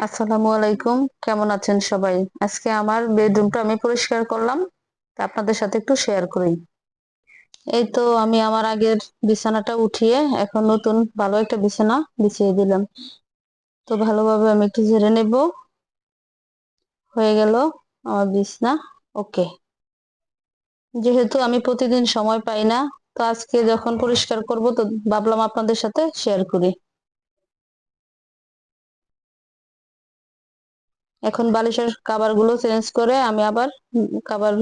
আসসালামু আলাইকুম। কেমন আছেন সবাই? আজকে আমার বেডরুমটা আমি পরিষ্কার করলাম, তা আপনাদের সাথে একটু শেয়ার করি। এই তো আমি আমার আগের বিছানাটা উঠিয়ে এখন নতুন ভালো একটা বিছানা বিছিয়ে দিলাম। তো ভালোভাবে আমি একটু ঝেড়ে নেব। হয়ে গেল আমার বিছানা। ওকে। যেহেতু আমি প্রতিদিন সময় পাই না, তো আজকে যখন পরিষ্কার করব তো ভাবলাম আপনাদের সাথে শেয়ার করি। এখন বালিশের কভার গুলো চেঞ্জ করে আমি আবার কভার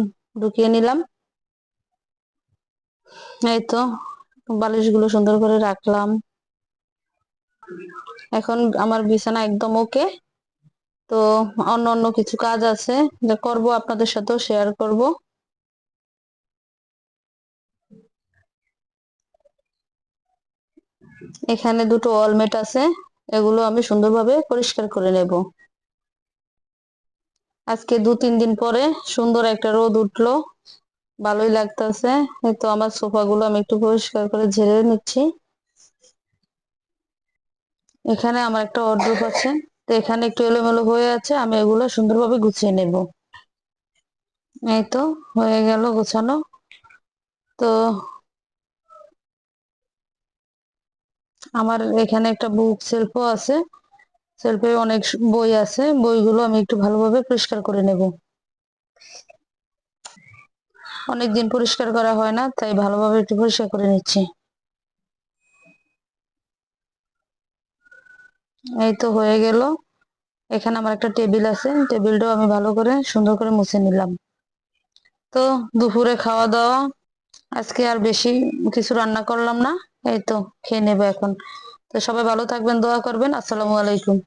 ঢুকিয়ে নিলাম। এই তো বালিশ গুলো সুন্দর করে রাখলাম। এখন আমার বিছানা একদম ওকে। তো অন্য অন্য কিছু কাজ আছে যা করব, আপনাদের সাথেও শেয়ার করব। এখানে দুটো ওয়ালমেট আছে, এগুলো আমি সুন্দরভাবে পরিষ্কার করে নেব। আজকে 2-3 দিন পরে সুন্দর একটা রোদ উঠলো, ভালোই লাগতেছে। এই তো আমার সোফা গুলো আমি একটু পরিষ্কার করে ঝেড়ে নিচ্ছি। এখানে আমার একটা ওয়ারড্রোব আছে, তো এখানে একটু এলোমেলো হয়ে আছে, আমি এগুলো সুন্দরভাবে গুছিয়ে নেব। এই তো হয়ে গেল গোছানো। তো আমার এখানে একটা বুক সেলফও আছে, সেলফে অনেক বই আছে, বইগুলো আমি একটু ভালোভাবে পরিষ্কার করে নেব। অনেকদিন পরিষ্কার করা হয় না, তাই ভালোভাবে একটু পরিষ্কার করে নিচ্ছি। এই তো হয়ে গেল। এখানে আমার একটা টেবিল আছে, টেবিলটাও আমি ভালো করে সুন্দর করে মুছে নিলাম। তো দুপুরে খাওয়া দাওয়া আজকে আর বেশি কিছু রান্না করলাম না। এই তো খেয়ে নেবো এখন। তো সবাই ভালো থাকবেন, দোয়া করবেন। আসসালামু আলাইকুম।